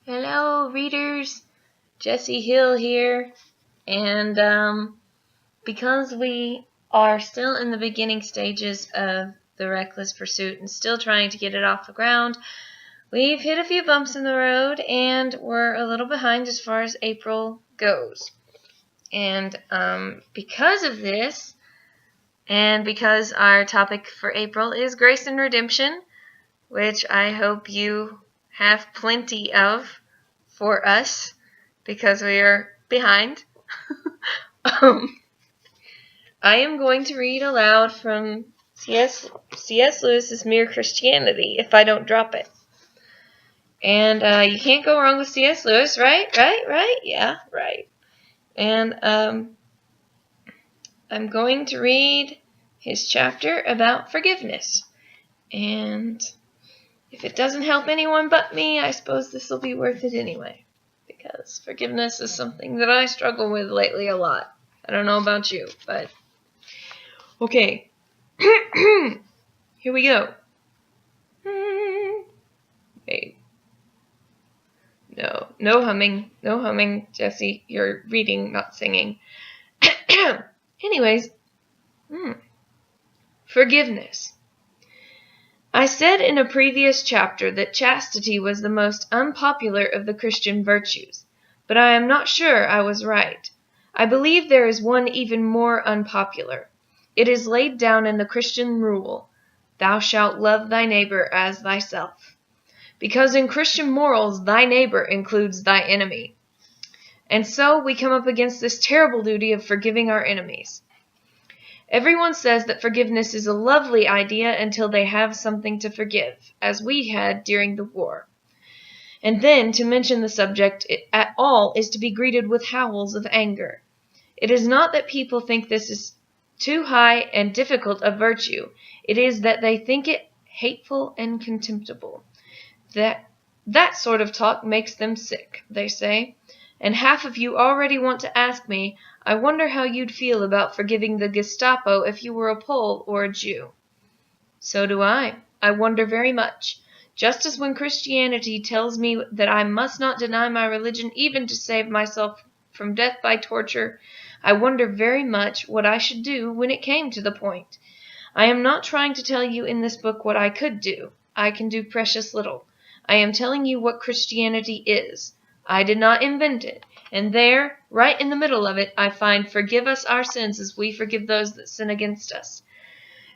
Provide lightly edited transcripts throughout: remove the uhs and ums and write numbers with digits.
Hello, readers. Jessie Hill here. And because we are still in the beginning stages of the Reckless Pursuit and still trying to get it off the ground, we've hit a few bumps in the road and we're a little behind as far as April goes. And because of this, and because our topic for April is Grace and Redemption, which I hope you have plenty of for us, because we are behind. I am going to read aloud from C.S. Lewis's Mere Christianity, if I don't drop it. And you can't go wrong with C.S. Lewis, right? Yeah, right. And I'm going to read his chapter about forgiveness. And if it doesn't help anyone but me, I suppose this will be worth it anyway. Because forgiveness is something that I struggle with lately a lot. I don't know about you, but... Okay. Here we go. Wait. No humming, Jessie. You're reading, not singing. Anyways. Forgiveness. I said in a previous chapter that chastity was the most unpopular of the Christian virtues, but I am not sure I was right. I believe there is one even more unpopular. It is laid down in the Christian rule, "Thou shalt love thy neighbor as thyself," because in Christian morals thy neighbor includes thy enemy. And so we come up against this terrible duty of forgiving our enemies. Everyone says that forgiveness is a lovely idea until they have something to forgive, as we had during the war. And then to mention the subject at all is to be greeted with howls of anger. It is not that people think this is too high and difficult a virtue. It is that they think it hateful and contemptible. That sort of talk makes them sick, they say. And half of you already want to ask me, I wonder how you'd feel about forgiving the Gestapo if you were a Pole or a Jew. So do I. I wonder very much. Just as when Christianity tells me that I must not deny my religion even to save myself from death by torture, I wonder very much what I should do when it came to the point. I am not trying to tell you in this book what I could do. I can do precious little. I am telling you what Christianity is. I did not invent it, and there, right in the middle of it, I find, "Forgive us our sins as we forgive those that sin against us."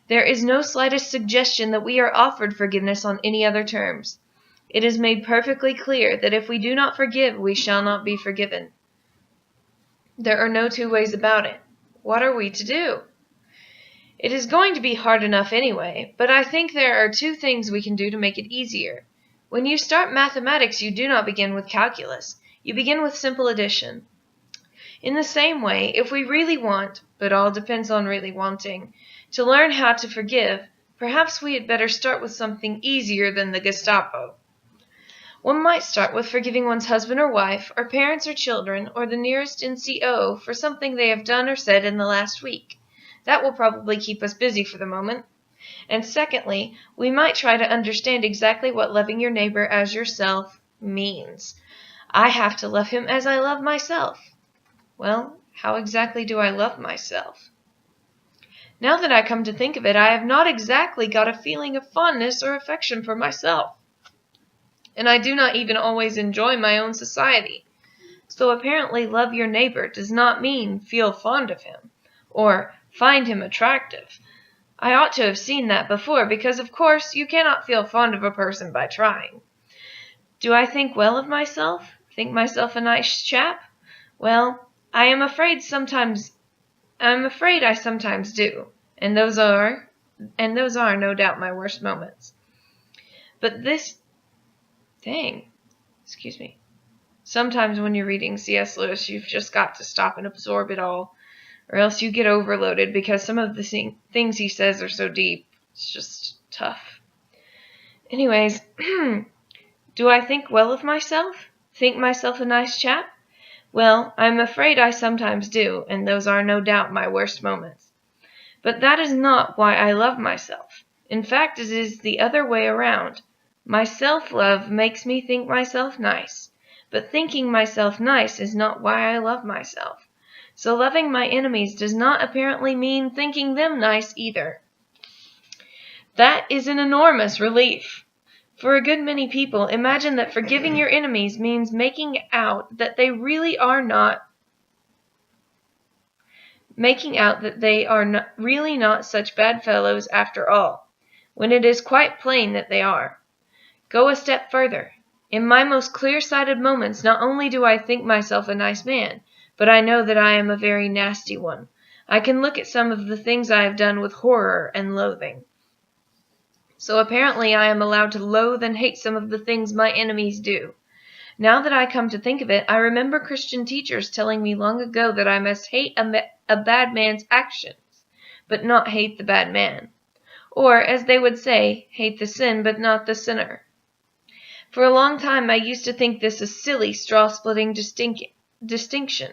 There is no slightest suggestion that we are offered forgiveness on any other terms. It is made perfectly clear that if we do not forgive, we shall not be forgiven. There are no two ways about it. What are we to do? It is going to be hard enough anyway, but I think there are two things we can do to make it easier. When you start mathematics, you do not begin with calculus. You begin with simple addition. In the same way, if we really want, but all depends on really wanting, to learn how to forgive, perhaps we had better start with something easier than the Gestapo. One might start with forgiving one's husband or wife, or parents or children, or the nearest NCO for something they have done or said in the last week. That will probably keep us busy for the moment. And secondly, we might try to understand exactly what loving your neighbor as yourself means. I have to love him as I love myself. Well, how exactly do I love myself? Now that I come to think of it, I have not exactly got a feeling of fondness or affection for myself. And I do not even always enjoy my own society. So apparently love your neighbor does not mean feel fond of him, or find him attractive. I ought to have seen that before, because of course you cannot feel fond of a person by trying. Do I think well of myself? Think myself a nice chap? Well, I am afraid I sometimes do, and those are no doubt my worst moments. But sometimes when you're reading C.S. Lewis, you've just got to stop and absorb it all, or else you get overloaded because some of the things he says are so deep. It's just tough. Anyways, do I think well of myself? Think myself a nice chap? Well, I'm afraid I sometimes do, and those are no doubt my worst moments. But that is not why I love myself. In fact, it is the other way around. My self-love makes me think myself nice. but thinking myself nice is not why I love myself. So loving my enemies does not apparently mean thinking them nice either. That is an enormous relief. For a good many people, imagine that forgiving your enemies means making out that they are really not such bad fellows after all, when it is quite plain that they are. Go a step further. In my most clear-sighted moments, not only do I think myself a nice man, but I know that I am a very nasty one. I can look at some of the things I have done with horror and loathing. So apparently I am allowed to loathe and hate some of the things my enemies do. Now that I come to think of it, I remember Christian teachers telling me long ago that I must hate a bad man's actions, but not hate the bad man. Or, as they would say, hate the sin, but not the sinner. For a long time I used to think this a silly, straw-splitting distinction.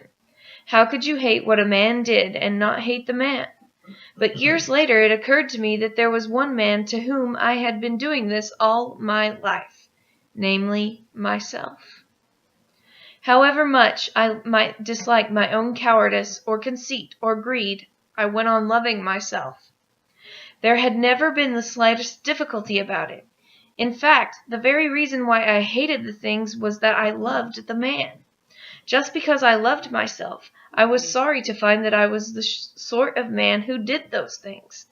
How could you hate what a man did and not hate the man? But years later it occurred to me that there was one man to whom I had been doing this all my life, namely myself. However much I might dislike my own cowardice or conceit or greed, I went on loving myself. There had never been the slightest difficulty about it. In fact, the very reason why I hated the things was that I loved the man. Just because I loved myself, I was sorry to find that I was the sort of man who did those things.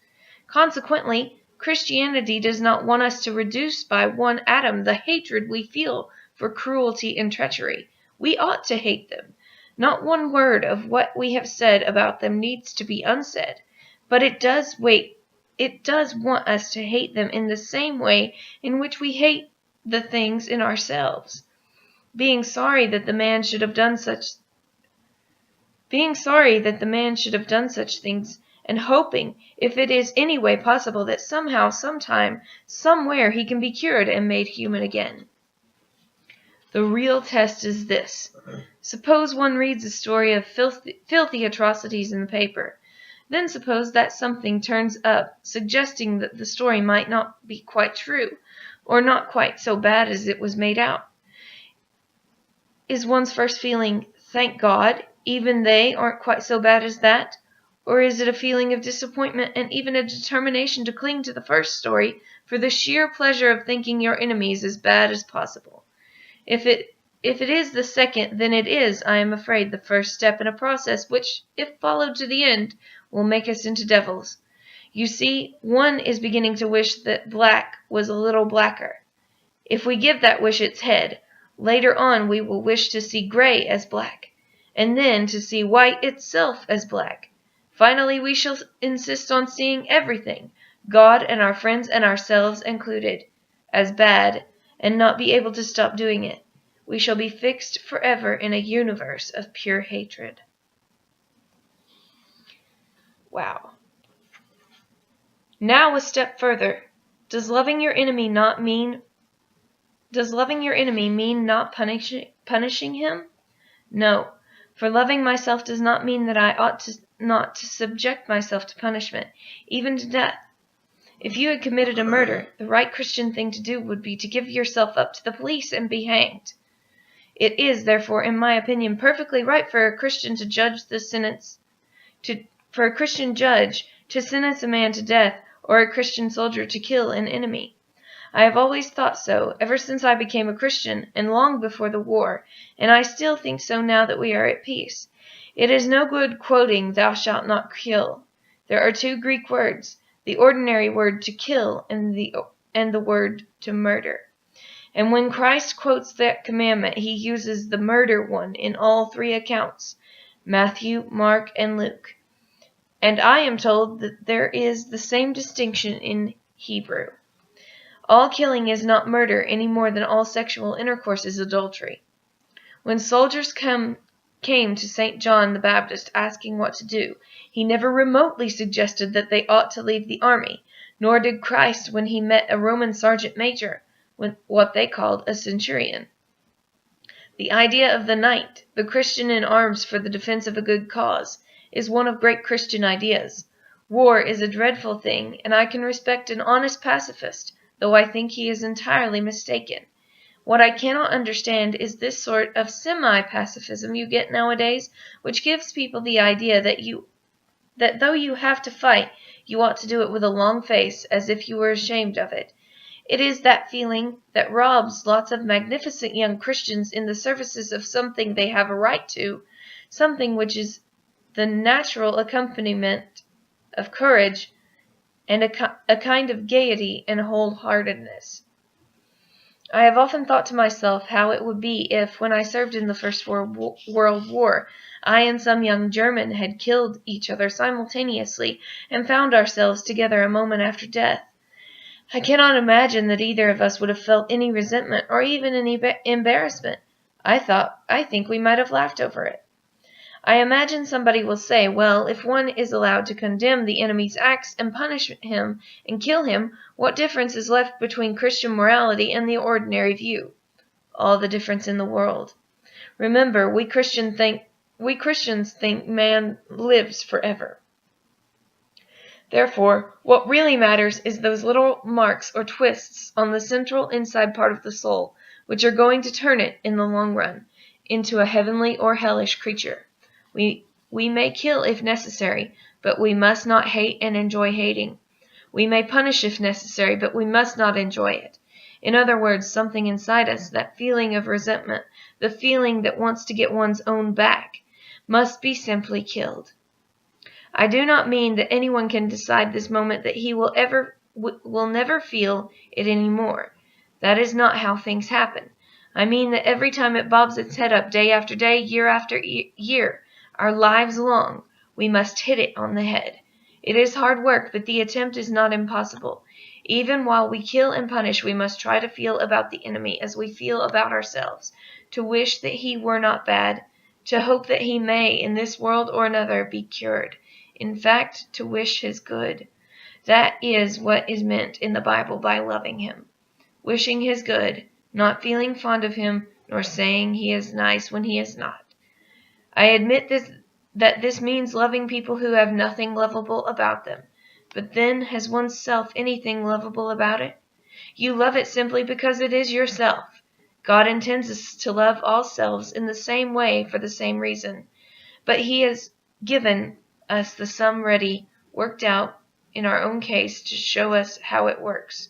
Consequently, Christianity does not want us to reduce by one atom the hatred we feel for cruelty and treachery. We ought to hate them. Not one word of what we have said about them needs to be unsaid, but it does want us to hate them in the same way in which we hate the things in ourselves. Being sorry that the man should have done such things, and hoping, if it is any way possible, that somehow, sometime, somewhere he can be cured and made human again. The real test is this. Suppose one reads a story of filthy atrocities in the paper. Then suppose that something turns up suggesting that the story might not be quite true, or not quite so bad as it was made out. Is one's first feeling, thank God, even they aren't quite so bad as that? Or is it a feeling of disappointment and even a determination to cling to the first story for the sheer pleasure of thinking your enemies as bad as possible? If it is the second, then it is, I am afraid, the first step in a process which, if followed to the end, will make us into devils. You see, one is beginning to wish that black was a little blacker. If we give that wish its head, later on we will wish to see gray as black, and then to see white itself as black. Finally, we shall insist on seeing everything, God and our friends and ourselves included, as bad, and not be able to stop doing it. We shall be fixed forever in a universe of pure hatred. Wow. Now a step further. Does loving your enemy mean not punishing him? No, for loving myself does not mean that I ought not to subject myself to punishment, even to death. If you had committed a murder, the right Christian thing to do would be to give yourself up to the police and be hanged. It is, therefore, in my opinion, perfectly right for a Christian judge to sentence a man to death, or a Christian soldier to kill an enemy. I have always thought so, ever since I became a Christian, and long before the war, and I still think so now that we are at peace. It is no good quoting, "Thou shalt not kill." There are two Greek words, the ordinary word to kill and the word to murder. And when Christ quotes that commandment, he uses the murder one in all three accounts, Matthew, Mark, and Luke. And I am told that there is the same distinction in Hebrew. All killing is not murder any more than all sexual intercourse is adultery. When soldiers came to St. John the Baptist asking what to do, he never remotely suggested that they ought to leave the army, nor did Christ when he met a Roman sergeant major, what they called a centurion. The idea of the knight, the Christian in arms for the defense of a good cause, is one of great Christian ideas. War is a dreadful thing, and I can respect an honest pacifist, though I think he is entirely mistaken. What I cannot understand is this sort of semi-pacifism you get nowadays, which gives people the idea that though you have to fight, you ought to do it with a long face, as if you were ashamed of it. It is that feeling that robs lots of magnificent young Christians in the services of something they have a right to, something which is the natural accompaniment of courage and a kind of gaiety and wholeheartedness. I have often thought to myself how it would be if, when I served in the First World War, I and some young German had killed each other simultaneously and found ourselves together a moment after death. I cannot imagine that either of us would have felt any resentment or even any embarrassment. I think we might have laughed over it. I imagine somebody will say, well, if one is allowed to condemn the enemy's acts and punish him and kill him, what difference is left between Christian morality and the ordinary view? All the difference in the world. Remember, we Christians think man lives forever. Therefore, what really matters is those little marks or twists on the central inside part of the soul, which are going to turn it, in the long run, into a heavenly or hellish creature. We may kill if necessary, but we must not hate and enjoy hating. We may punish if necessary, but we must not enjoy it. In other words, something inside us, that feeling of resentment, the feeling that wants to get one's own back, must be simply killed. I do not mean that anyone can decide this moment that he will never feel it any more. That is not how things happen. I mean that every time it bobs its head up day after day, year after year, our lives long, we must hit it on the head. It is hard work, but the attempt is not impossible. Even while we kill and punish, we must try to feel about the enemy as we feel about ourselves, to wish that he were not bad, to hope that he may, in this world or another, be cured. In fact, to wish his good. That is what is meant in the Bible by loving him. Wishing his good, not feeling fond of him, nor saying he is nice when he is not. I admit that this means loving people who have nothing lovable about them. But then, has one's self anything lovable about it? You love it simply because it is yourself. God intends us to love all selves in the same way for the same reason. But he has given us the sum ready, worked out, in our own case, to show us how it works.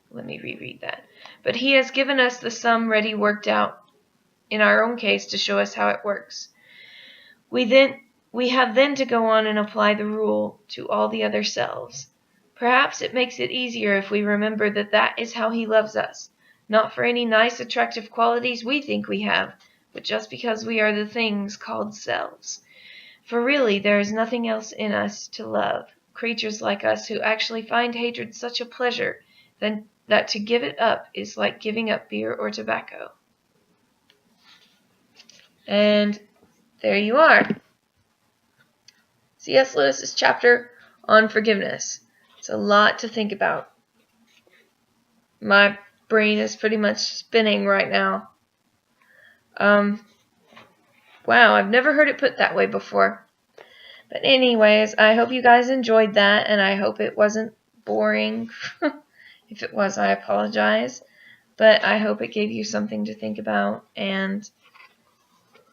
Let me reread that. But he has given us the sum ready, worked out, in our own case, to show us how it works. We have then to go on and apply the rule to all the other selves. Perhaps it makes it easier if we remember that that is how he loves us, not for any nice, attractive qualities we think we have, but just because we are the things called selves. For really, there is nothing else in us to love, creatures like us who actually find hatred such a pleasure that to give it up is like giving up beer or tobacco. And there you are. C.S. Lewis's chapter on forgiveness. It's a lot to think about. My brain is pretty much spinning right now. Wow, I've never heard it put that way before. But anyways, I hope you guys enjoyed that, and I hope it wasn't boring. If it was, I apologize. But I hope it gave you something to think about, and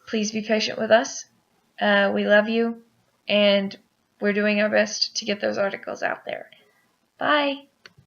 please be patient with us. We love you, and we're doing our best to get those articles out there. Bye!